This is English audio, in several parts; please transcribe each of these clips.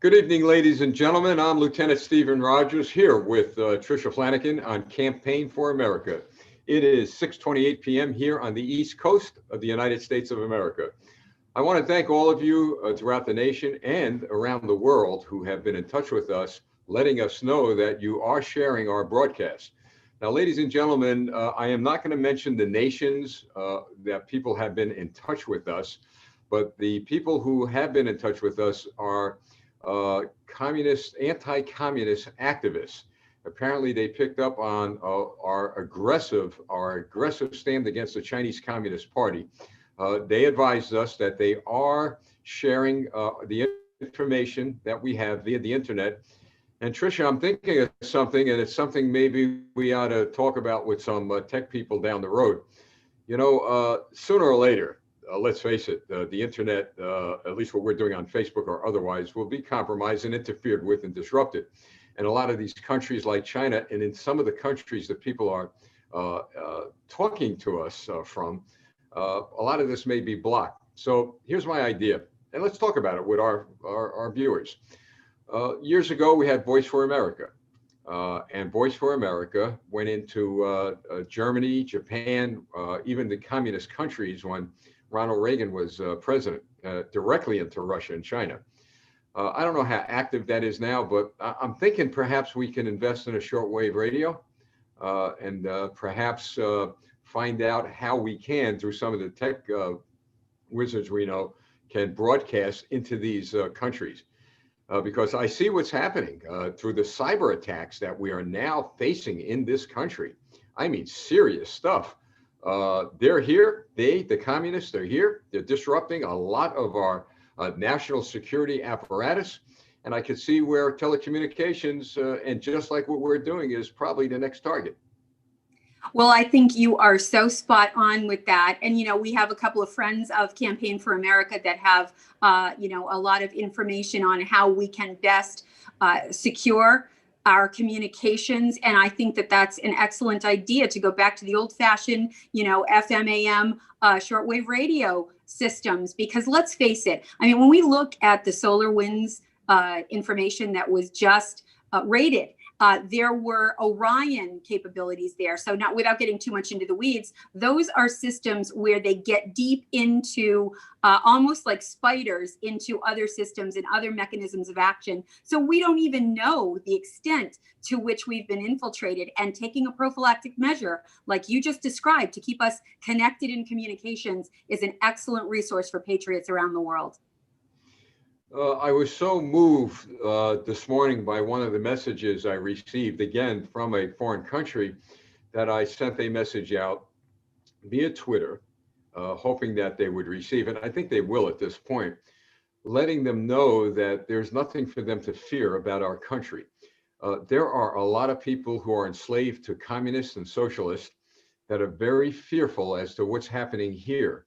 Good evening, ladies and gentlemen. I'm Lieutenant Stephen Rogers here with Tricia Flanagan on Campaign for America. It is 6:28 p.m. here on the East Coast of the United States of America. I want to thank all of you throughout the nation and around the world who have been in touch with us, letting us know that you are sharing our broadcast. Now, ladies and gentlemen, I am not going to mention the nations that people have been in touch with us, but the people who have been in touch with us are communist, anti-communist activists. Apparently, they picked up on our aggressive stand against the Chinese Communist Party. They advised us that they are sharing the information that we have via the internet. And Tricia, I'm thinking of something, and it's something maybe we ought to talk about with some tech people down the road. You know, sooner or later, let's face it, the internet, at least what we're doing on Facebook or otherwise, will be compromised and interfered with and disrupted. And a lot of these countries like China, and in some of the countries that people are talking to us from, a lot of this may be blocked. So here's my idea, and let's talk about it with our viewers. Years ago, we had Voice for America. And Voice for America went into Germany, Japan, even the communist countries when Ronald Reagan was president, directly into Russia and China. I don't know how active that is now, but I'm thinking perhaps we can invest in a shortwave radio and perhaps find out how we can, through some of the tech wizards we know, can broadcast into these countries. Because I see what's happening through the cyber attacks that we are now facing in this country. I mean, serious stuff. They're here, the communists, they're here. They're disrupting a lot of our national security apparatus. And I could see where telecommunications, and just like what we're doing, is probably the next target. Well, I think you are so spot on with that. And, you know, we have a couple of friends of Campaign for America that have, you know, a lot of information on how we can best secure our communications. And I think that that's an excellent idea to go back to the old fashioned, you know, FM, AM, shortwave radio systems, because let's face it. I mean, when we look at the SolarWinds information that was just rated, there were Orion capabilities there. So not without getting too much into the weeds, those are systems where they get deep into almost like spiders into other systems and other mechanisms of action. So we don't even know the extent to which we've been infiltrated, and taking a prophylactic measure like you just described to keep us connected in communications is an excellent resource for patriots around the world. I was so moved this morning by one of the messages I received, again, from a foreign country, that I sent a message out via Twitter, hoping that they would receive it. I think they will at this point, letting them know that there's nothing for them to fear about our country. There are a lot of people who are enslaved to communists and socialists that are very fearful as to what's happening here.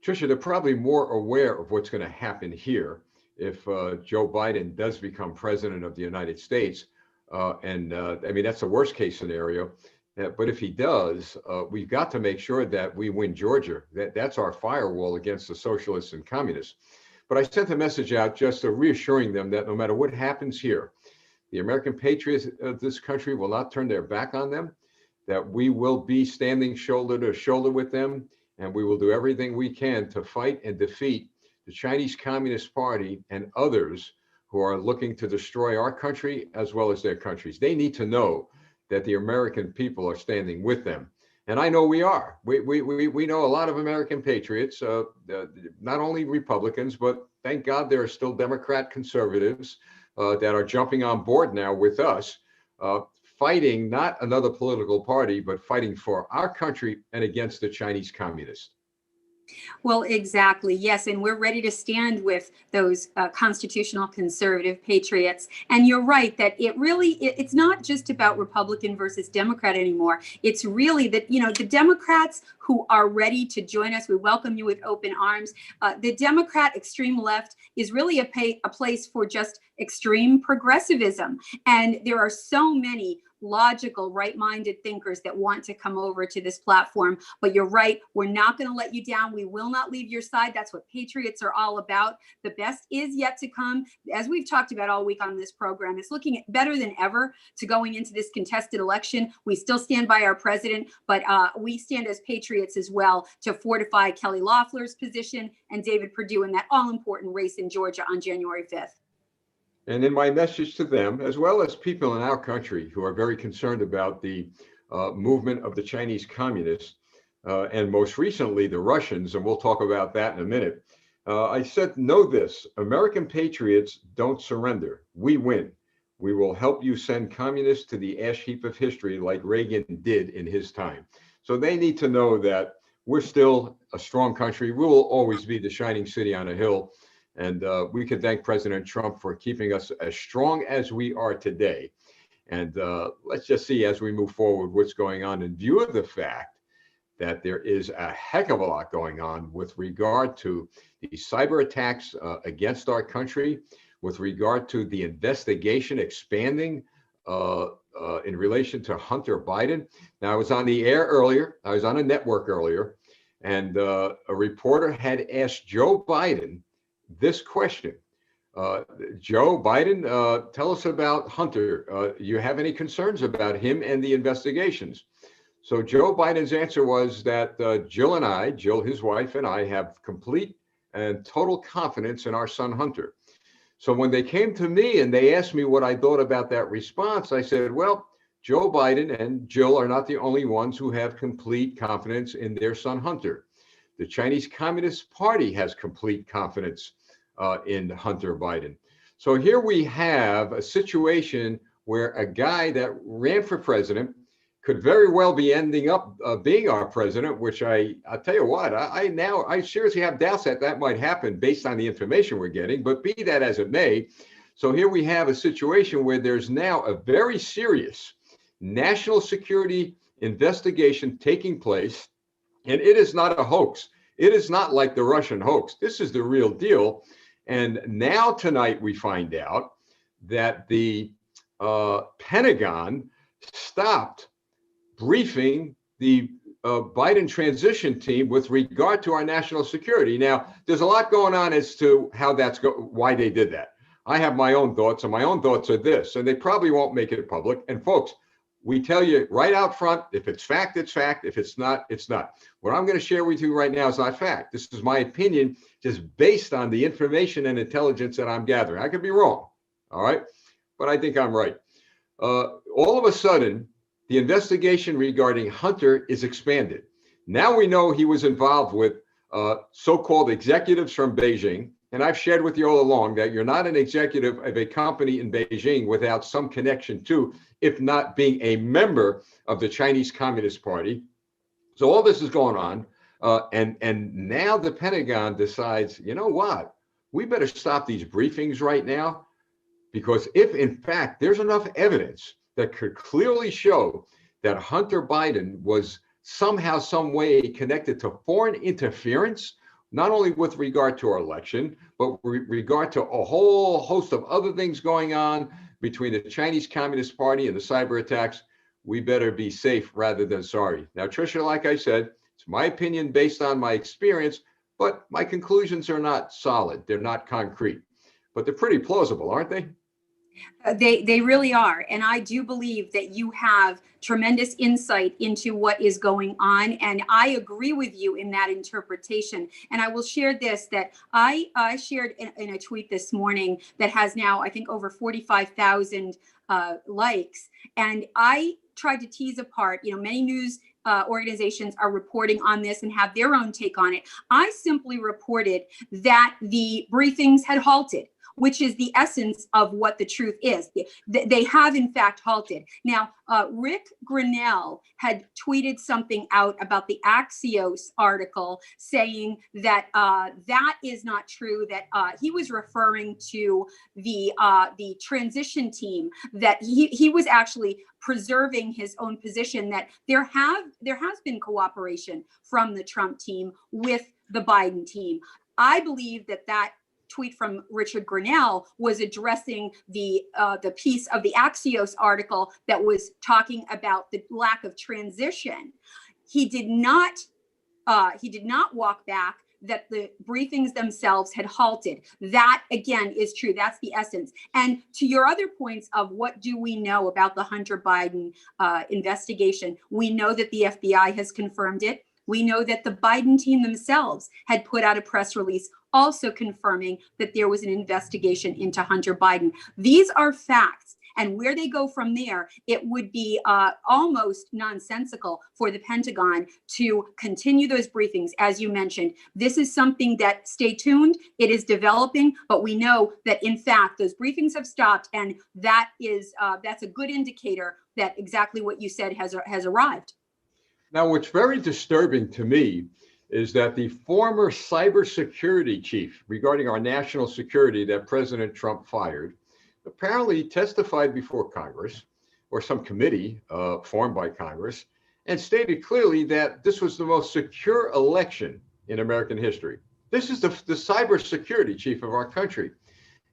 Tricia, they're probably more aware of what's going to happen here if Joe Biden does become president of the United States. I mean, that's the worst case scenario. But if he does, we've got to make sure that we win Georgia. That's our firewall against the socialists and communists. But I sent a message out just reassuring them that no matter what happens here, the American patriots of this country will not turn their back on them, that we will be standing shoulder to shoulder with them, and we will do everything we can to fight and defeat the Chinese Communist Party and others who are looking to destroy our country as well as their countries. They need to know that the American people are standing with them. And I know we are. We know a lot of American patriots, not only Republicans, but thank God there are still Democrat conservatives that are jumping on board now with us, fighting not another political party, but fighting for our country and against the Chinese communists. Well, exactly. Yes. And we're ready to stand with those constitutional conservative patriots. And you're right that it's not just about Republican versus Democrat anymore. It's really that, you know, the Democrats who are ready to join us, we welcome you with open arms. The Democrat extreme left is really a place for just extreme progressivism. And there are so many logical, right-minded thinkers that want to come over to this platform. But you're right, we're not going to let you down. We will not leave your side. That's what patriots are all about. The best is yet to come. As we've talked about all week on this program, it's looking better than ever to going into this contested election. We still stand by our president, but we stand as patriots as well to fortify Kelly Loeffler's position and David Perdue in that all-important race in Georgia on January 5th. And in my message to them, as well as people in our country who are very concerned about the movement of the Chinese communists, and most recently the Russians, and we'll talk about that in a minute, I said, know this, American patriots don't surrender. We win. We will help you send communists to the ash heap of history like Reagan did in his time. So they need to know that we're still a strong country. We will always be the shining city on a hill. And we can thank President Trump for keeping us as strong as we are today. And let's just see as we move forward what's going on in view of the fact that there is a heck of a lot going on with regard to the cyber attacks against our country, with regard to the investigation expanding in relation to Hunter Biden. Now, I was on the air earlier, I was on a network earlier, and a reporter had asked Joe Biden this question. Joe Biden, tell us about Hunter. You have any concerns about him and the investigations? So Joe Biden's answer was that Jill, his wife, and I have complete and total confidence in our son Hunter. So when they came to me and they asked me what I thought about that response, I said, well, Joe Biden and Jill are not the only ones who have complete confidence in their son Hunter. The Chinese Communist Party has complete confidence in Hunter Biden. So here we have a situation where a guy that ran for president could very well be ending up being our president, which I'll tell you what, I seriously have doubts that that might happen based on the information we're getting, but be that as it may. So here we have a situation where there's now a very serious national security investigation taking place, and it is not a hoax. It is not like the Russian hoax. This is the real deal. And now tonight we find out that the Pentagon stopped briefing the Biden transition team with regard to our national security. Now, there's a lot going on as to how why they did that. I have my own thoughts, and my own thoughts are this, and they probably won't make it public. And folks, we tell you right out front, if it's fact, it's fact. If it's not, it's not. What I'm going to share with you right now is not fact. This is my opinion, just based on the information and intelligence that I'm gathering. I could be wrong, all right? But I think I'm right. All of a sudden, the investigation regarding Hunter is expanded. Now we know he was involved with so-called executives from Beijing. And I've shared with you all along that you're not an executive of a company in Beijing without some connection to, if not being a member of the Chinese Communist Party. So all this is going on. And now the Pentagon decides, you know what? We better stop these briefings right now, because if in fact there's enough evidence that could clearly show that Hunter Biden was somehow, some way connected to foreign interference, not only with regard to our election, but with regard to a whole host of other things going on between the Chinese Communist Party and the cyber attacks, we better be safe rather than sorry. Now, Tricia, like I said, it's my opinion based on my experience, but my conclusions are not solid. They're not concrete, but they're pretty plausible, aren't they? They really are. And I do believe that you have tremendous insight into what is going on. And I agree with you in that interpretation. And I will share this, that I shared in a tweet this morning that has now, I think, over 45,000 likes. And I tried to tease apart, many news organizations are reporting on this and have their own take on it. I simply reported that the briefings had halted, which is the essence of what the truth is. They have, in fact, halted. Now, Rick Grinnell had tweeted something out about the Axios article saying that that is not true, that he was referring to the transition team, that he was actually preserving his own position, that there has been cooperation from the Trump team with the Biden team. I believe that tweet from Richard Grinnell was addressing the piece of the Axios article that was talking about the lack of transition. He did not walk back that the briefings themselves had halted. That, again, is true. That's the essence. And to your other points of what do we know about the Hunter Biden investigation, we know that the FBI has confirmed it. We know that the Biden team themselves had put out a press release also confirming that there was an investigation into Hunter Biden. These are facts. And where they go from there, it would be almost nonsensical for the Pentagon to continue those briefings. As you mentioned, this is something that, stay tuned, it is developing, but we know that in fact, those briefings have stopped. And that is, that's a good indicator that exactly what you said has arrived. Now, what's very disturbing to me is that the former cybersecurity chief regarding our national security that President Trump fired apparently testified before Congress or some committee formed by Congress and stated clearly that this was the most secure election in American history. This is the cybersecurity chief of our country.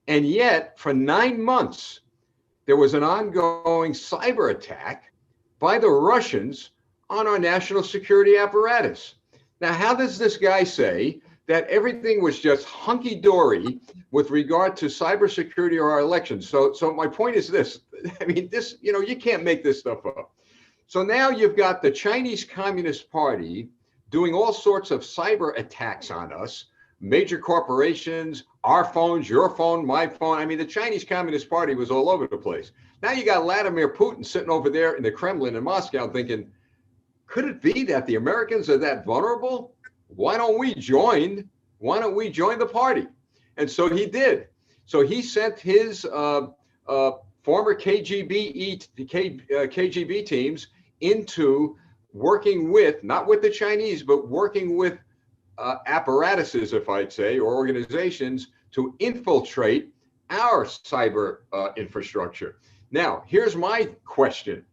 And yet, for 9 months, there was an ongoing cyber attack by the Russians on our national security apparatus. Now, how does this guy say that everything was just hunky-dory with regard to cybersecurity or our elections? So my point is this, I mean, this, you can't make this stuff up. So now you've got the Chinese Communist Party doing all sorts of cyber attacks on us, major corporations, our phones, your phone, my phone. I mean, the Chinese Communist Party was all over the place. Now you got Vladimir Putin sitting over there in the Kremlin in Moscow thinking, could it be that the Americans are that vulnerable? Why don't we join the party? And so he did. So he sent his former KGB teams into working with, not with the Chinese, but working with apparatuses, if I'd say, or organizations to infiltrate our cyber infrastructure. Now, here's my question.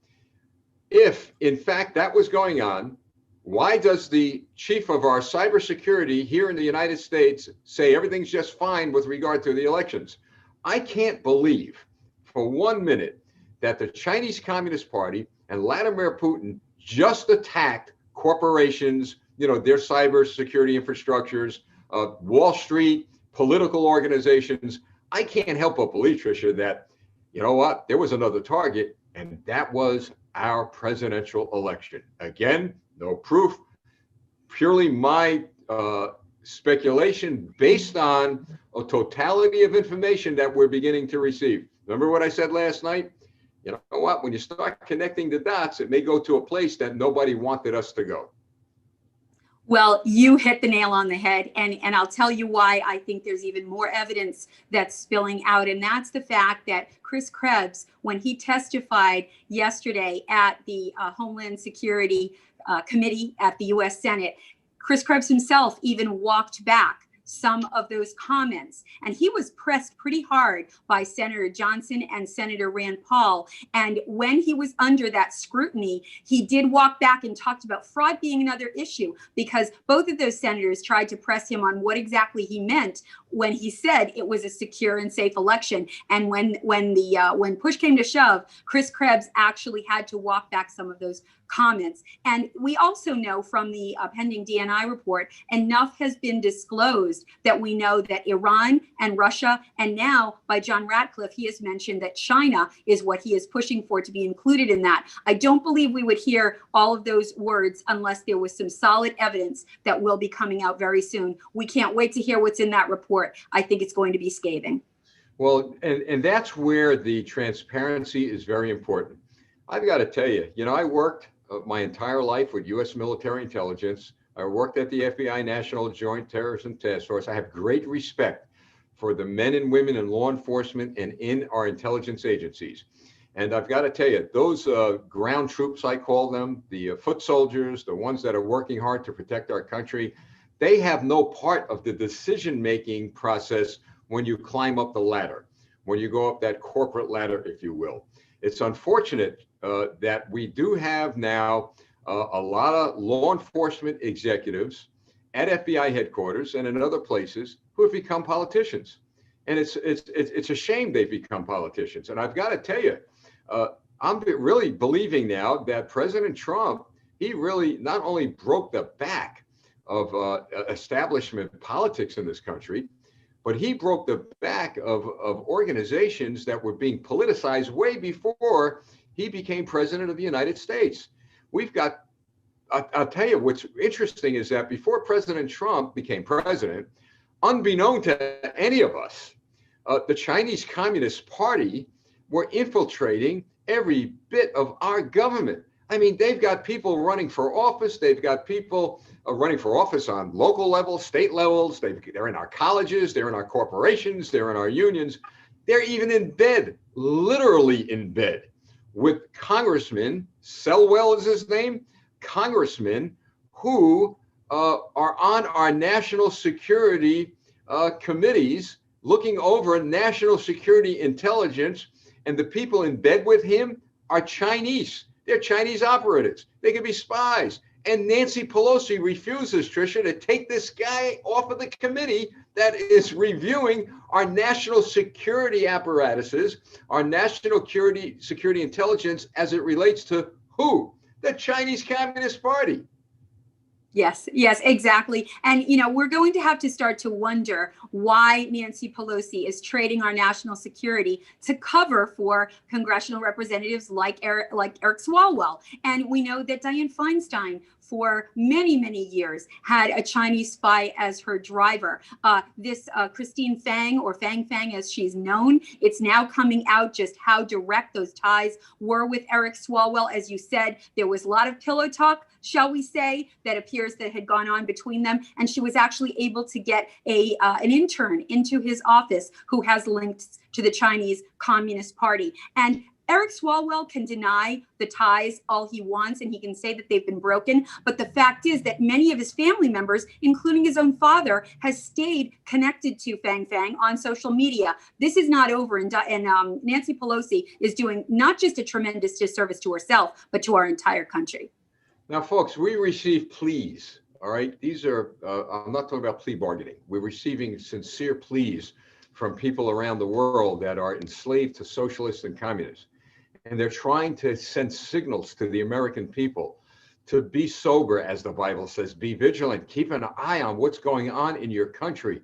If, in fact, that was going on, why does the chief of our cybersecurity here in the United States say everything's just fine with regard to the elections? I can't believe for 1 minute that the Chinese Communist Party and Vladimir Putin just attacked corporations, their cybersecurity infrastructures, Wall Street, political organizations. I can't help but believe, Tricia, that, there was another target, and that was our presidential election. Again, no proof, purely my speculation based on a totality of information that we're beginning to receive. Remember what I said last night? You know what? When you start connecting the dots, it may go to a place that nobody wanted us to go. Well, you hit the nail on the head, and I'll tell you why I think there's even more evidence that's spilling out, and that's the fact that Chris Krebs, when he testified yesterday at the Homeland Security Committee at the U.S. Senate, Chris Krebs himself even walked back some of those comments. And he was pressed pretty hard by Senator Johnson and Senator Rand Paul. And when he was under that scrutiny, he did walk back and talked about fraud being another issue, because both of those senators tried to press him on what exactly he meant when he said it was a secure and safe election. And when push came to shove, Chris Krebs actually had to walk back some of those comments. And we also know from the pending DNI report, enough has been disclosed that we know that Iran and Russia, and now by John Ratcliffe, he has mentioned that China is what he is pushing for to be included in that. I don't believe we would hear all of those words unless there was some solid evidence that will be coming out very soon. We can't wait to hear what's in that report. I think it's going to be scathing. Well, and that's where the transparency is very important. I've got to tell you, I worked my entire life with U.S. military intelligence. I worked at the FBI National Joint Terrorism Task Force. I have great respect for the men and women in law enforcement and in our intelligence agencies. And I've got to tell you, those ground troops, I call them, the foot soldiers, the ones that are working hard to protect our country, they have no part of the decision-making process when you climb up the ladder, when you go up that corporate ladder, if you will. It's unfortunate that we do have now a lot of law enforcement executives at FBI headquarters and in other places who have become politicians. And it's a shame they've become politicians. And I've got to tell you, I'm really believing now that President Trump, he really not only broke the back of establishment politics in this country, but he broke the back of organizations that were being politicized way before he became president of the United States. We've got, I'll tell you what's interesting is that before President Trump became president, unbeknown to any of us, the Chinese Communist Party were infiltrating every bit of our government. I mean, they've got people running for office. They've got people running for office on local levels, state levels. They're in our colleges. They're in our corporations. They're in our unions. They're even in bed, literally in bed, with Congressman, Selwell is his name, congressmen who are on our national security committees looking over national security intelligence, and the people in bed with him are Chinese. They're Chinese operatives. They could be spies. And Nancy Pelosi refuses, Tricia, to take this guy off of the committee that is reviewing our national security apparatuses, our national security intelligence as it relates to who? The Chinese Communist Party. Yes, yes, exactly. And, you know, we're going to have to start to wonder why Nancy Pelosi is trading our national security to cover for congressional representatives like Eric Swalwell. And we know that Dianne Feinstein, for many, many years, had a Chinese spy as her driver. This Christine Fang, or Fang as she's known, it's now coming out just how direct those ties were with Eric Swalwell. As you said, there was a lot of pillow talk, shall we say, that appears that had gone on between them. And she was actually able to get an intern into his office who has links to the Chinese Communist Party. And Eric Swalwell can deny the ties all he wants, and he can say that they've been broken. But the fact is that many of his family members, including his own father, has stayed connected to Fang on social media. This is not over, and Nancy Pelosi is doing not just a tremendous disservice to herself, but to our entire country. Now, folks, we receive pleas, all right? These are, I'm not talking about plea bargaining. We're receiving sincere pleas from people around the world that are enslaved to socialists and communists. And they're trying to send signals to the American people to be sober, as the Bible says, be vigilant, keep an eye on what's going on in your country.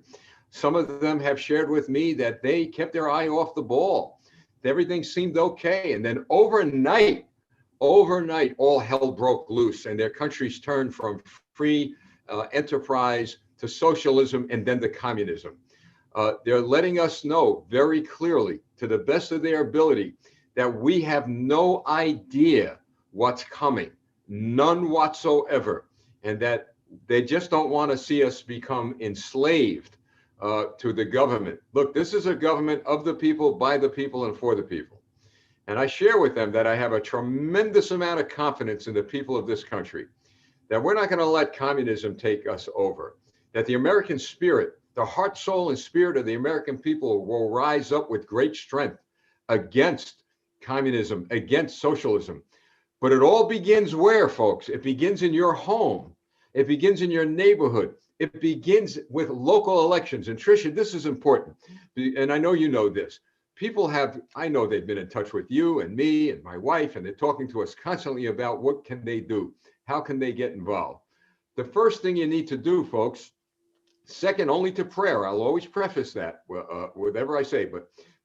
Some of them have shared with me that they kept their eye off the ball. Everything seemed okay. And then overnight, all hell broke loose and their countries turned from free enterprise to socialism and then to communism. They're letting us know very clearly, to the best of their ability, that we have no idea what's coming, none whatsoever, and that they just don't want to see us become enslaved to the government. Look, this is a government of the people, by the people, and for the people. And I share with them that I have a tremendous amount of confidence in the people of this country, that we're not going to let communism take us over, that the American spirit, the heart, soul, and spirit of the American people will rise up with great strength against communism, against socialism. But it all begins where, folks? It begins in your home. It begins in your neighborhood. It begins with local elections. And Tricia, this is important. And I know you know this. People have, I know they've been in touch with you and me and my wife, and they're talking to us constantly about what can they do? How can they get involved? The first thing you need to do, folks, second only to prayer, I'll always preface that whatever I say,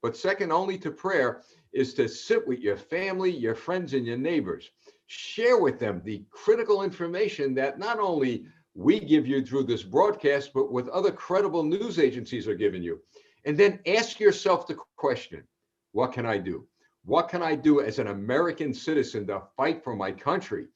but second only to prayer is to sit with your family, your friends, and your neighbors. Share with them the critical information that not only we give you through this broadcast, but with other credible news agencies are giving you. And then ask yourself the question, what can I do? What can I do as an American citizen to fight for my country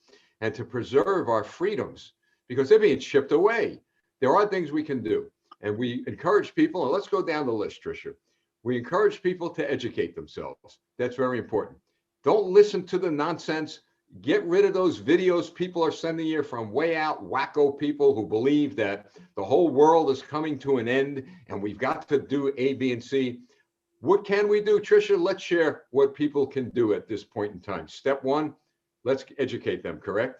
and to preserve our freedoms? Because they're being chipped away. There are things we can do. And we encourage people, and let's go down the list, Tricia. We encourage people to educate themselves. That's very important. Don't listen to the nonsense. Get rid of those videos people are sending you from way out wacko people who believe that the whole world is coming to an end and we've got to do A, B, and C. What can we do, Tricia? Let's share what people can do at this point in time. Step one, let's educate them, correct?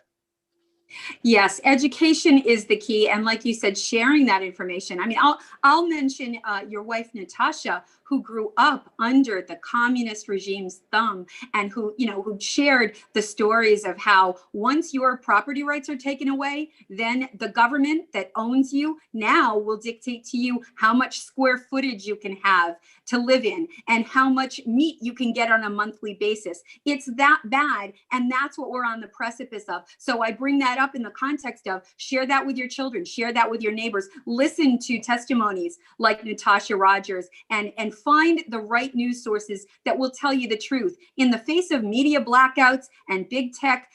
Yes, education is the key, and like you said, sharing that information. I mean, I'll mention your wife Natasha, who grew up under the communist regime's thumb, and who shared the stories of how once your property rights are taken away, then the government that owns you now will dictate to you how much square footage you can have to live in and how much meat you can get on a monthly basis. It's that bad, and that's what we're on the precipice of. So I bring that up in the context of share that with your children, share that with your neighbors, listen to testimonies like Natasha Rogers, and find the right news sources that will tell you the truth. In the face of media blackouts and big tech,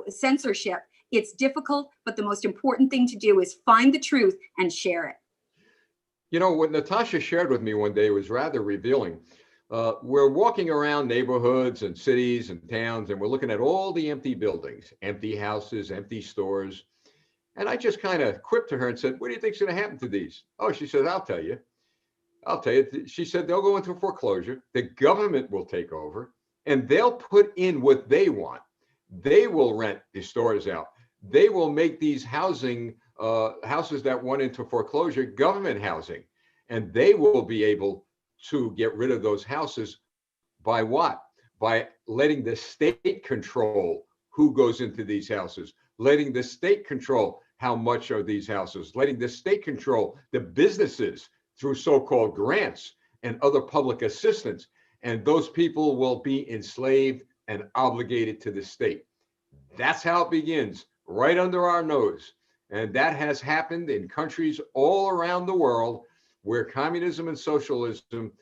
censorship, it's difficult, but the most important thing to do is find the truth and share it. You know, what Natasha shared with me one day was rather revealing. We're walking around neighborhoods and cities and towns, and we're looking at all the empty buildings, empty houses, empty stores. And I just kind of quipped to her and said, what do you think's going to happen to these? Oh, she said, I'll tell you. I'll tell you. She said, they'll go into foreclosure. The government will take over, and they'll put in what they want. They will rent the stores out. They will make these houses that went into foreclosure government housing, and they will be able to get rid of those houses by what? By letting the state control who goes into these houses, letting the state control how much of these houses, letting the state control the businesses through so-called grants and other public assistance. And those people will be enslaved and obligated to the state. That's how it begins, right under our nose. And that has happened in countries all around the world where communism and socialism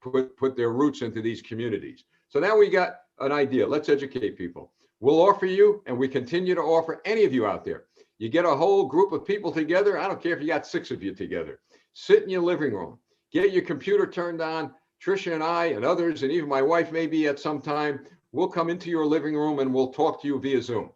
put their roots into these communities. So now we got an idea. Let's educate people. We'll offer you, and we continue to offer any of you out there. You get a whole group of people together. I don't care if you got 6 of you together. Sit in your living room. Get your computer turned on. Tricia and I and others, and even my wife maybe at some time, we'll come into your living room and we'll talk to you via Zoom.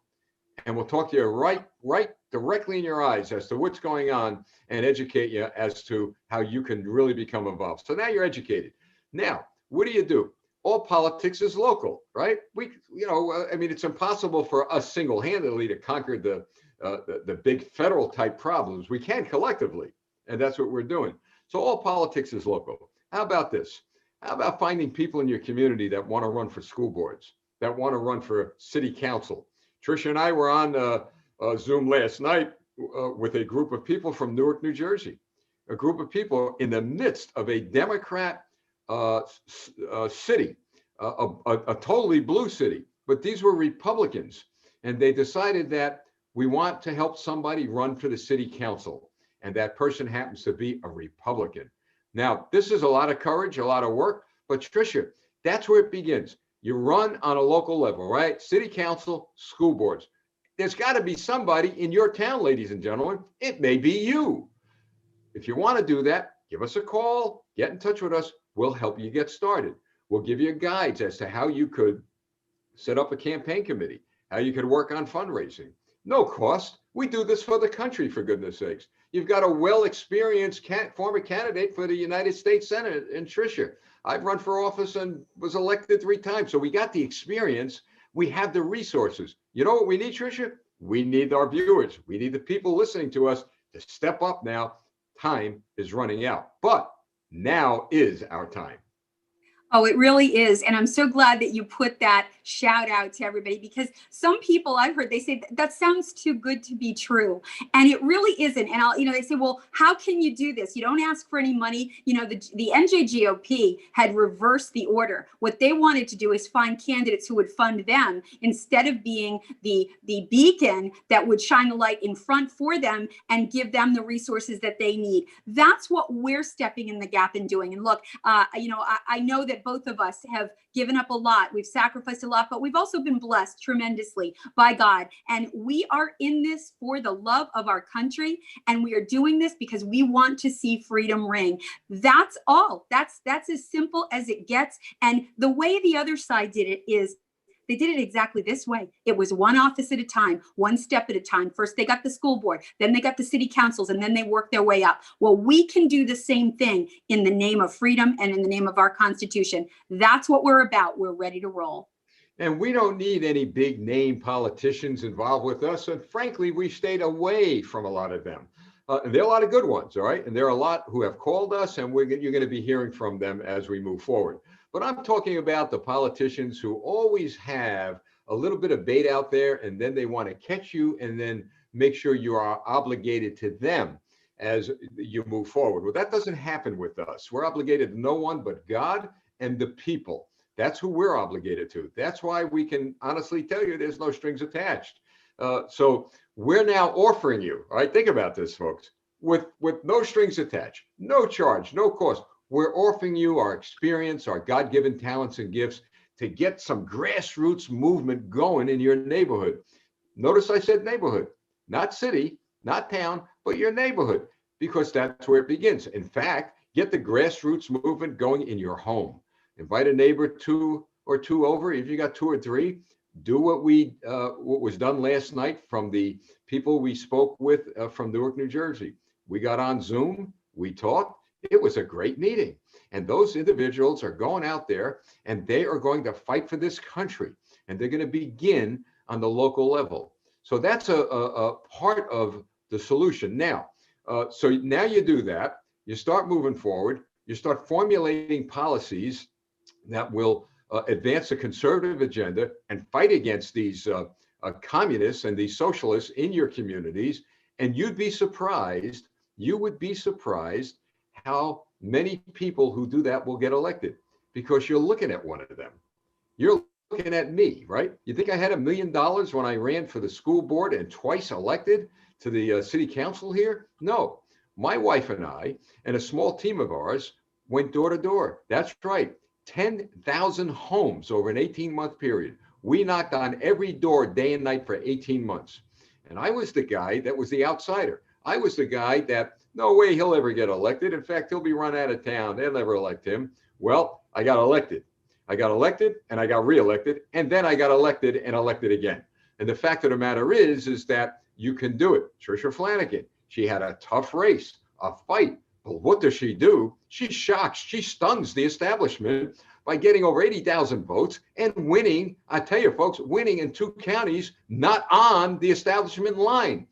And we'll talk to you right directly in your eyes as to what's going on and educate you as to how you can really become involved. So now you're educated. Now, what do? All politics is local, right? It's impossible for us single-handedly to conquer the big federal type problems. We can collectively, and that's what we're doing. So all politics is local. How about this? How about finding people in your community that want to run for school boards, that want to run for city council? Tricia and I were on Zoom last night with a group of people from Newark, New Jersey, a group of people in the midst of a Democrat city, a totally blue city, but these were Republicans. And they decided that we want to help somebody run for the city council. And that person happens to be a Republican. Now, this is a lot of courage, a lot of work, but Tricia, that's where it begins. You run on a local level, right? City council, school boards. There's got to be somebody in your town, ladies and gentlemen. It may be you. If you want to do that, give us a call, get in touch with us. We'll help you get started. We'll give you guides as to how you could set up a campaign committee, how you could work on fundraising. No cost. We do this for the country, for goodness sakes. You've got a well-experienced former candidate for the United States Senate in Tricia. I've run for office and was elected 3 times. So we got the experience. We have the resources. You know what we need, Tricia? We need our viewers. We need the people listening to us to step up now. Time is running out, but now is our time. Oh, it really is. And I'm so glad that you put that shout out to everybody, because some people I've heard, they say that sounds too good to be true. And it really isn't. And they say, well, how can you do this? You don't ask for any money. The NJGOP had reversed the order. What they wanted to do is find candidates who would fund them instead of being the beacon that would shine the light in front for them and give them the resources that they need. That's what we're stepping in the gap and doing. And look, I know that both of us have given up a lot. We've sacrificed a lot, but we've also been blessed tremendously by God. And we are in this for the love of our country. And we are doing this because we want to see freedom ring. That's all. That's as simple as it gets. And the way the other side did it is they did it exactly this way. It was one office at a time, one step at a time. First, they got the school board, then they got the city councils, and then they worked their way up. Well, we can do the same thing in the name of freedom and in the name of our Constitution. That's what we're about. We're ready to roll. And we don't need any big name politicians involved with us. And frankly, we stayed away from a lot of them. And there are a lot of good ones, all right? And there are a lot who have called us, and you're going to be hearing from them as we move forward. But I'm talking about the politicians who always have a little bit of bait out there, and then they want to catch you and then make sure you are obligated to them as you move forward. Well, that doesn't happen with us. We're obligated to no one but God and the people. That's who we're obligated to. That's why we can honestly tell you there's no strings attached. So we're now offering you, all right, think about this, folks, with no strings attached, no charge, no cost. We're offering you our experience, our God-given talents and gifts to get some grassroots movement going in your neighborhood. Notice I said neighborhood, not city, not town, but your neighborhood, because that's where it begins. In fact, get the grassroots movement going in your home. Invite a neighbor two or two over. If you got two or three, do what was done last night from the people we spoke with from Newark, New Jersey. We got on Zoom, we talked. It was a great meeting. And those individuals are going out there and they are going to fight for this country. And they're going to begin on the local level. So that's a part of the solution. Now, so now you do that. You start moving forward. You start formulating policies that will advance a conservative agenda and fight against these communists and these socialists in your communities. And you would be surprised how many people who do that will get elected, because you're looking at one of them. You're looking at me, right? You think I had $1 million when I ran for the school board and twice elected to the city council here? No, my wife and I and a small team of ours went door to door. That's right. 10,000 homes over an 18-month period. We knocked on every door day and night for 18 months. And I was the guy that was the outsider. I was the guy that, no way he'll ever get elected. In fact, he'll be run out of town. They'll never elect him. Well, I got elected. I got elected and I got reelected. And then I got elected and elected again. And the fact of the matter is that you can do it. Tricia Flanagan, she had a tough race, a fight. But what does she do? She shocks, she stuns the establishment by getting over 80,000 votes and winning, I tell you folks, winning in 2 counties, not on the establishment line.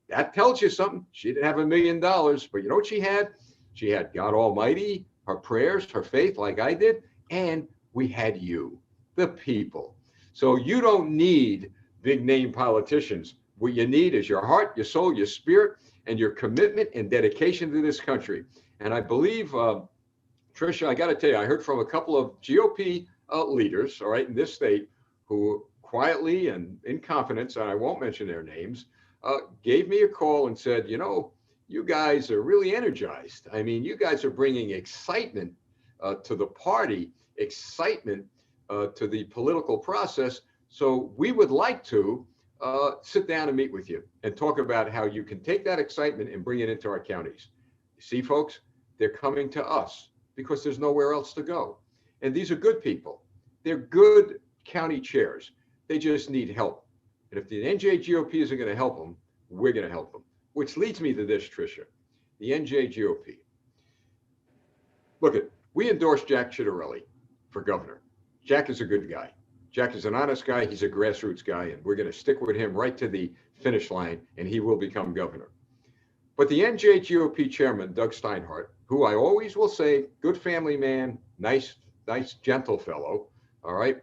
That tells you something. She didn't have $1 million, but you know what she had? She had God Almighty, her prayers, her faith like I did, and we had you, the people. So you don't need big name politicians. What you need is your heart, your soul, your spirit, and your commitment and dedication to this country. And I believe, Tricia, I got to tell you, I heard from a couple of GOP leaders, all right, in this state, who quietly and in confidence, and I won't mention their names, gave me a call and said, you know, you guys are really energized. I mean, you guys are bringing excitement to the party, excitement to the political process. So we would like to sit down and meet with you and talk about how you can take that excitement and bring it into our counties. You see, folks, they're coming to us because there's nowhere else to go. And these are good people. They're good county chairs. They just need help. And if the NJGOP isn't going to help them, we're going to help them. Which leads me to this, Tricia, the NJGOP. Look, we endorsed Jack Ciattarelli for governor. Jack is a good guy. Jack is an honest guy. He's a grassroots guy, and we're going to stick with him right to the finish line, and he will become governor. But the NJGOP chairman, Doug Steinhardt, who I always will say, good family man, nice, gentle fellow, all right?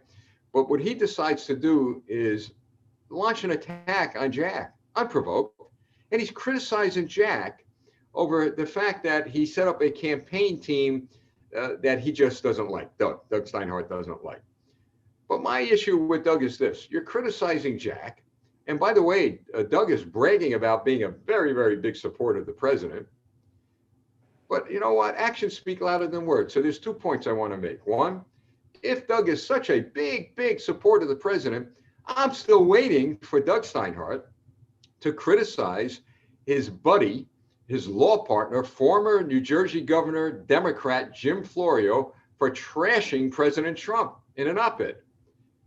But what he decides to do is launch an attack on Jack, unprovoked. And he's criticizing Jack over the fact that he set up a campaign team that he just doesn't like, Doug Steinhardt doesn't like. But my issue with Doug is this: you're criticizing Jack. And by the way, Doug is bragging about being a very, very big supporter of the president. But you know what? Actions speak louder than words. So there's 2 points I want to make. One, if Doug is such a big, big supporter of the president, I'm still waiting for Doug Steinhardt to criticize his buddy, his law partner, former New Jersey Governor, Democrat Jim Florio, for trashing President Trump in an op-ed.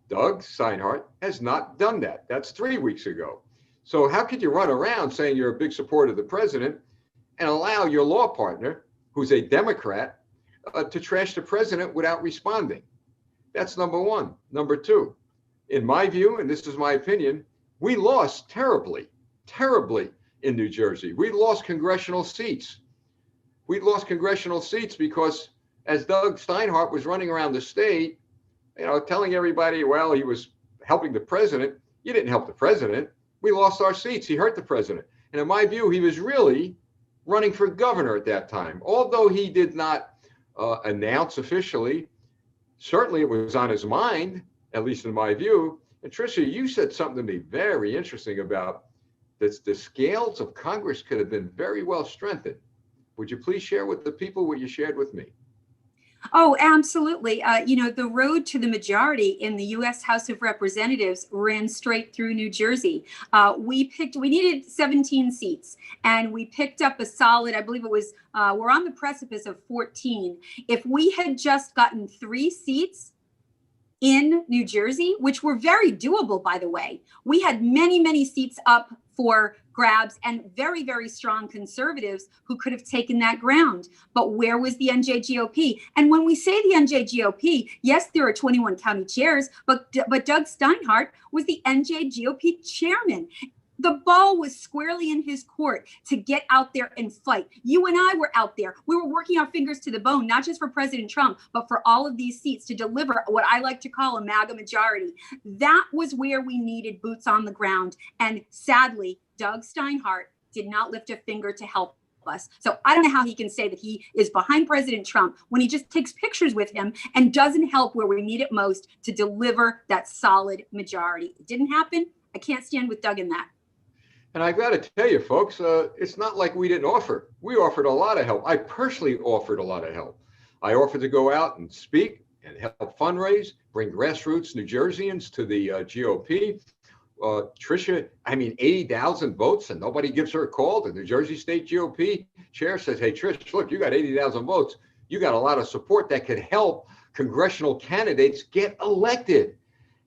Doug Steinhardt has not done that. That's 3 weeks ago. So how could you run around saying you're a big supporter of the president and allow your law partner, who's a Democrat, to trash the president without responding? That's number one. Number two, in my view, and this is my opinion, we lost terribly, terribly in New Jersey. We lost congressional seats. We lost congressional seats because as Doug Steinhardt was running around the state, telling everybody, well, he was helping the president. You didn't help the president. We lost our seats. He hurt the president. And in my view, he was really running for governor at that time. Although he did not announce officially, certainly it was on his mind, at least in my view. And Tricia, you said something to me very interesting about this. The scales of Congress could have been very well strengthened. Would you please share with the people what you shared with me? Oh, absolutely. The road to the majority in the U.S. House of Representatives ran straight through New Jersey. We needed 17 seats, and we picked up a solid, I believe it was, we're on the precipice of 14. If we had just gotten 3 seats in New Jersey, which were very doable, by the way, we had many, many seats up for grabs and very, very strong conservatives who could have taken that ground. But where was the NJGOP? And when we say the NJGOP, yes, there are 21 county chairs, but Doug Steinhardt was the NJGOP chairman. The ball was squarely in his court to get out there and fight. You and I were out there. We were working our fingers to the bone, not just for President Trump, but for all of these seats to deliver what I like to call a MAGA majority. That was where we needed boots on the ground. And sadly, Doug Steinhardt did not lift a finger to help us. So I don't know how he can say that he is behind President Trump when he just takes pictures with him and doesn't help where we need it most to deliver that solid majority. It didn't happen. I can't stand with Doug in that. And I've got to tell you, folks, it's not like we didn't offer. We offered a lot of help. I personally offered a lot of help. I offered to go out and speak and help fundraise, bring grassroots New Jerseyans to the GOP. Tricia, 80,000 votes and nobody gives her a call. The New Jersey State GOP chair says, hey, Trish, look, you got 80,000 votes. You got a lot of support that could help congressional candidates get elected.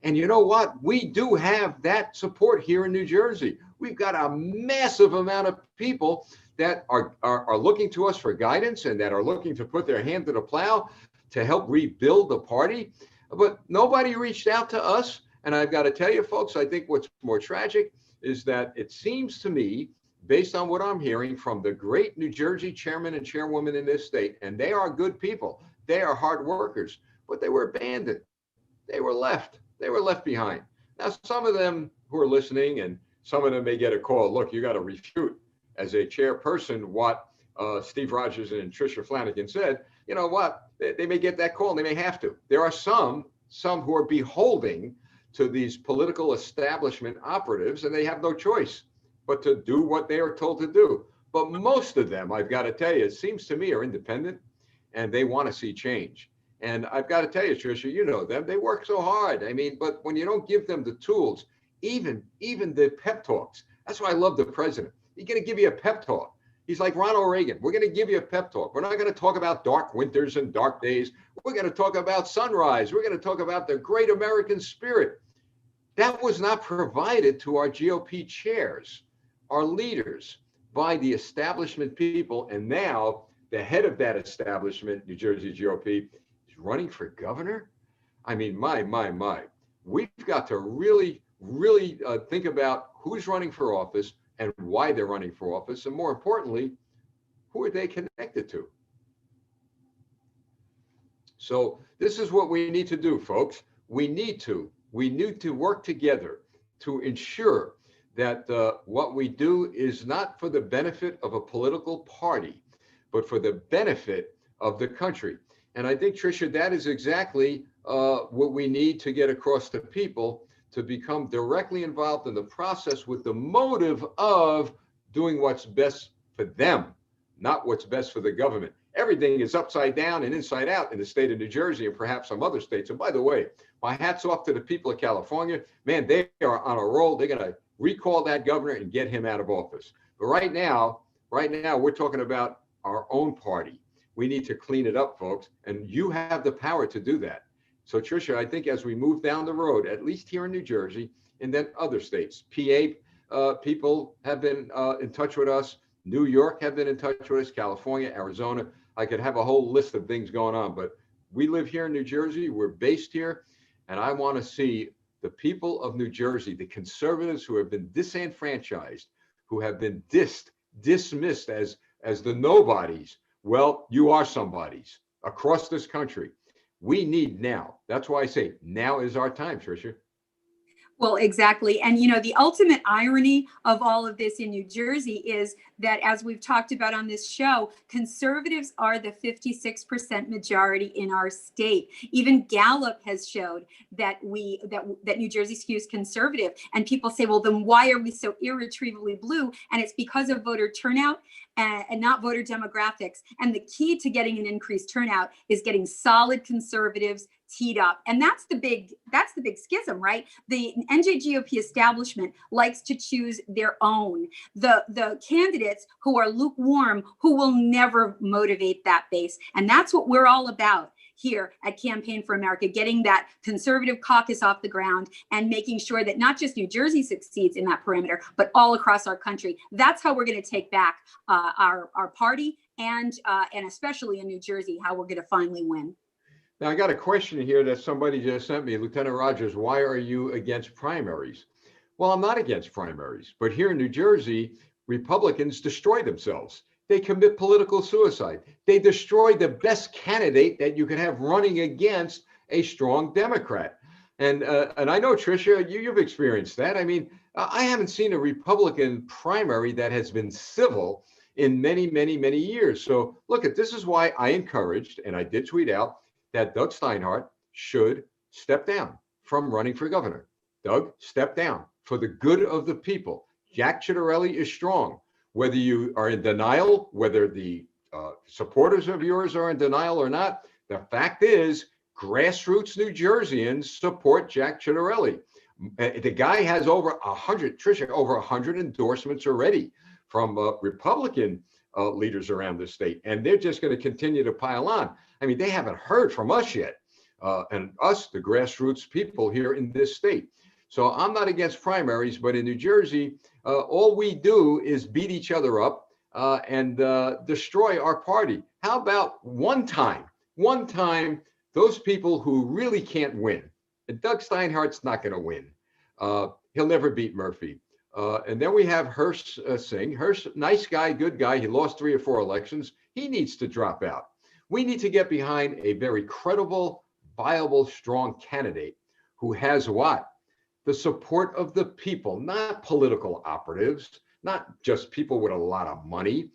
And you know what? We do have that support here in New Jersey. We've got a massive amount of people that are looking to us for guidance and that are looking to put their hand to the plow to help rebuild the party. But nobody reached out to us. And I've got to tell you, folks, I think what's more tragic is that it seems to me, based on what I'm hearing from the great New Jersey chairman and chairwoman in this state, and they are good people, they are hard workers, but they were abandoned. They were left behind. Now, some of them who are listening, and some of them may get a call, look, you got to refute as a chairperson what Steve Rogers and Tricia Flanagan said. You know what? They may get that call and they may have to. There are some who are beholding to these political establishment operatives, and they have no choice but to do what they are told to do. But most of them, I've got to tell you, it seems to me, are independent and they want to see change. And I've got to tell you, Tricia, you know them, they work so hard. But when you don't give them the tools, even the pep talks, that's why I love the president. He's going to give you a pep talk. He's like Ronald Reagan. We're going to give you a pep talk. We're not going to talk about dark winters and dark days. We're going to talk about sunrise. We're going to talk about the great American spirit. That was not provided to our GOP chairs, our leaders, by the establishment people. And now the head of that establishment, New Jersey GOP, is running for governor. My. We've got to really think about who's running for office and why they're running for office. And more importantly, who are they connected to? So this is what we need to do, folks. We need to work together to ensure that what we do is not for the benefit of a political party, but for the benefit of the country. And I think, Tricia, that is exactly what we need to get across to people, to become directly involved in the process with the motive of doing what's best for them, not what's best for the government. Everything is upside down and inside out in the state of New Jersey and perhaps some other states. And by the way, my hat's off to the people of California. Man, they are on a roll. They're going to recall that governor and get him out of office. But right now, we're talking about our own party. We need to clean it up, folks. And you have the power to do that. So, Tricia, I think as we move down the road, at least here in New Jersey and then other states, PA people have been in touch with us. New York have been in touch with us, California, Arizona. I could have a whole list of things going on, but we live here in New Jersey. We're based here. And I want to see the people of New Jersey, the conservatives who have been disenfranchised, who have been dismissed as the nobodies. Well, you are somebodies across this country. We need now. That's why I say now is our time, Tricia. Well, exactly. And, the ultimate irony of all of this in New Jersey is that, as we've talked about on this show, conservatives are the 56% majority in our state. Even Gallup has showed that that New Jersey skews conservative. And people say, well, then why are we so irretrievably blue? And it's because of voter turnout and not voter demographics. And the key to getting an increased turnout is getting solid conservatives teed up. And that's the big schism, right? The NJGOP establishment likes to choose their own, the candidates who are lukewarm, who will never motivate that base. And that's what we're all about here at Campaign for America, getting that conservative caucus off the ground and making sure that not just New Jersey succeeds in that perimeter, but all across our country. That's how we're going to take back our party and especially in New Jersey, how we're going to finally win. Now, I got a question here that somebody just sent me. Lieutenant Rogers, why are you against primaries? Well, I'm not against primaries, but here in New Jersey, Republicans destroy themselves. They commit political suicide. They destroy the best candidate that you can have running against a strong Democrat. And I know, Tricia, you've experienced that. I mean, I haven't seen a Republican primary that has been civil in many, many, many years. So look, this is why I encouraged, and I did tweet out, that Doug Steinhardt should step down from running for governor. Doug, step down for the good of the people. Jack Ciattarelli is strong. Whether you are in denial, whether the supporters of yours are in denial or not, the fact is grassroots New Jerseyans support Jack Ciattarelli. The guy has over 100 endorsements already from Republican leaders around the state, and they're just going to continue to pile on. I mean, they haven't heard from us yet, and us, the grassroots people here in this state. So I'm not against primaries, but in New Jersey, all we do is beat each other up and destroy our party. How about one time, those people who really can't win, and Doug Steinhardt's not going to win. He'll never beat Murphy. And then we have Hearst Singh. Hearst, nice guy, good guy. He lost 3 or 4 elections. He needs to drop out. We need to get behind a very credible, viable, strong candidate who has what? The support of the people, not political operatives, not just people with a lot of money,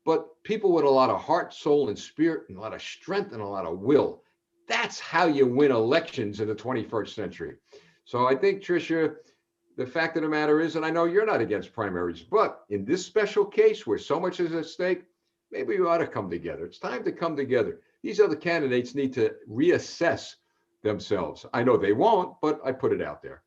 but people with a lot of heart, soul, and spirit, and a lot of strength and a lot of will. That's how you win elections in the 21st century. So I think, Tricia, the fact of the matter is, and I know you're not against primaries, but in this special case where so much is at stake, maybe we ought to come together. It's time to come together. These other candidates need to reassess themselves. I know they won't, but I put it out there.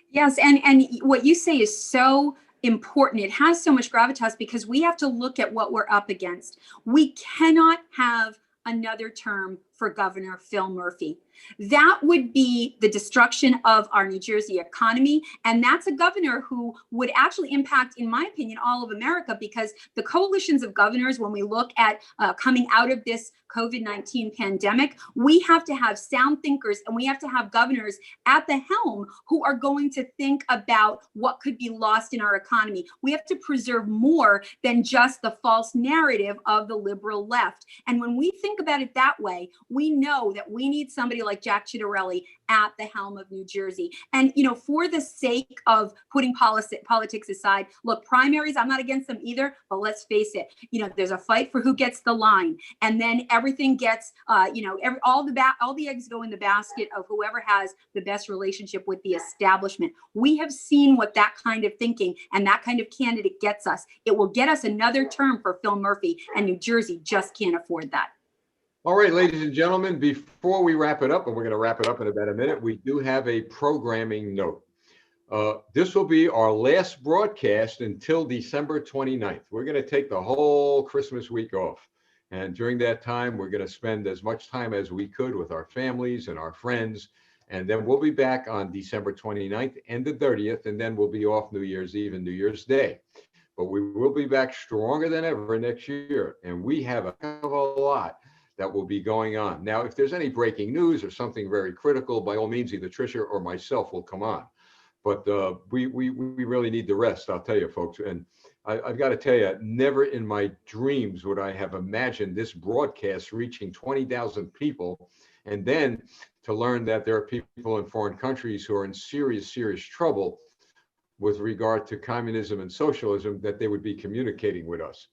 Yes, and what you say is so important. It has so much gravitas because we have to look at what we're up against. We cannot have another term for Governor Phil Murphy. That would be the destruction of our New Jersey economy. And that's a governor who would actually impact, in my opinion, all of America, because the coalitions of governors, when we look at coming out of this COVID-19 pandemic, we have to have sound thinkers and we have to have governors at the helm who are going to think about what could be lost in our economy. We have to preserve more than just the false narrative of the liberal left. And when we think about it that way, we know that we need somebody like Jack Ciattarelli at the helm of New Jersey. And, for the sake of putting politics aside, look, primaries, I'm not against them either, but let's face it, there's a fight for who gets the line. And then everything gets, all the eggs go in the basket of whoever has the best relationship with the establishment. We have seen what that kind of thinking and that kind of candidate gets us. It will get us another term for Phil Murphy, and New Jersey just can't afford that. All right, ladies and gentlemen, before we wrap it up, and we're going to wrap it up in about a minute, we do have a programming note. This will be our last broadcast until December 29th. We're going to take the whole Christmas week off. And during that time, we're going to spend as much time as we could with our families and our friends. And then we'll be back on December 29th and the 30th, and then we'll be off New Year's Eve and New Year's Day. But we will be back stronger than ever next year. And we have a hell of a lot that will be going on. Now, if there's any breaking news or something very critical, by all means, either Tricia or myself will come on. But we really need the rest, I'll tell you, folks. And I've got to tell you, never in my dreams would I have imagined this broadcast reaching 20,000 people. And then to learn that there are people in foreign countries who are in serious, serious trouble with regard to communism and socialism, that they would be communicating with us.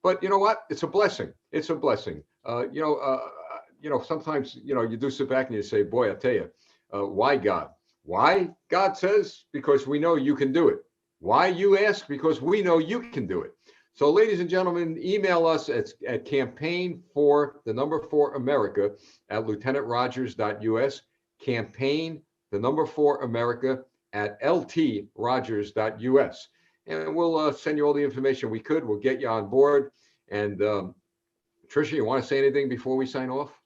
But you know what? It's a blessing. It's a blessing. Sometimes, you do sit back and you say, boy, I tell you, why God? Why? God says, because we know you can do it. Why, you ask? Because we know you can do it. So ladies and gentlemen, email us at campaign4America at lieutenantrogers.us, campaign4America at ltrogers.us. And we'll send you all the information we could. We'll get you on board. And Tricia, you want to say anything before we sign off?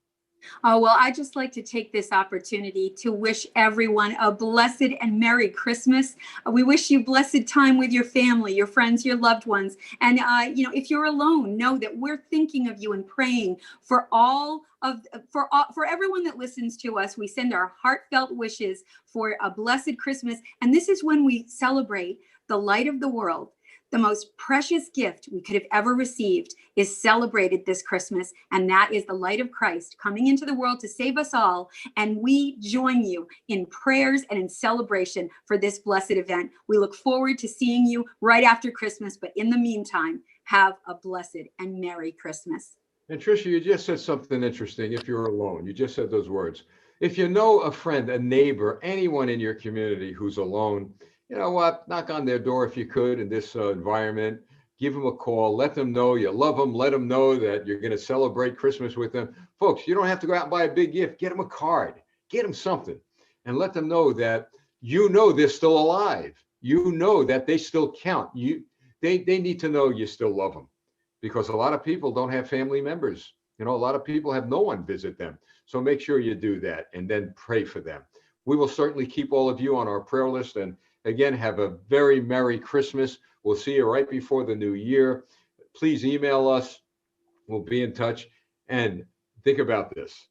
Oh, well, I'd just like to take this opportunity to wish everyone a blessed and Merry Christmas. We wish you blessed time with your family, your friends, your loved ones. And, if you're alone, know that we're thinking of you and praying for everyone that listens to us. We send our heartfelt wishes for a blessed Christmas. And this is when we celebrate the light of the world. The most precious gift we could have ever received is celebrated this Christmas, and that is the light of Christ coming into the world to save us all. And we join you in prayers and in celebration for this blessed event. We look forward to seeing you right after Christmas, but in the meantime, have a blessed and Merry Christmas. And Tricia, you just said something interesting. If you're alone, you just said those words. If you know a friend, a neighbor, anyone in your community who's alone, you know what? Knock on their door if you could in this environment. Give them a call. Let them know you love them. Let them know that you're going to celebrate Christmas with them. Folks, you don't have to go out and buy a big gift. Get them a card. Get them something. And let them know that they're still alive. You know that they still count. They need to know you still love them. Because a lot of people don't have family members. A lot of people have no one visit them. So make sure you do that and then pray for them. We will certainly keep all of you on our prayer list. And again, have a very Merry Christmas. We'll see you right before the new year. Please email us. We'll be in touch. And think about this.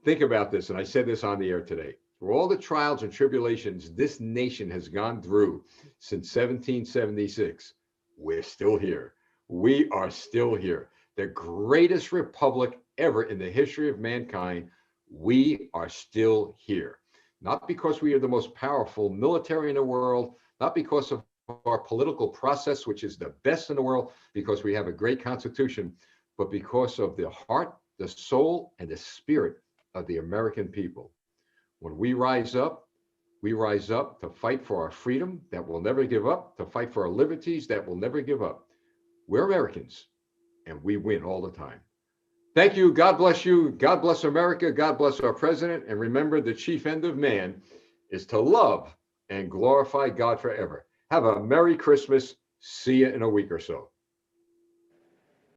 Think about this. And I said this on the air today. For all the trials and tribulations this nation has gone through since 1776, we're still here. We are still here. The greatest republic ever in the history of mankind. We are still here. Not because we are the most powerful military in the world, not because of our political process, which is the best in the world, because we have a great constitution, but because of the heart, the soul, and the spirit of the American people. When we rise up to fight for our freedom that will never give up, to fight for our liberties that will never give up. We're Americans, and we win all the time. Thank you. God bless you. God bless America. God bless our president. And remember, the chief end of man is to love and glorify God forever. Have a Merry Christmas. See you in a week or so.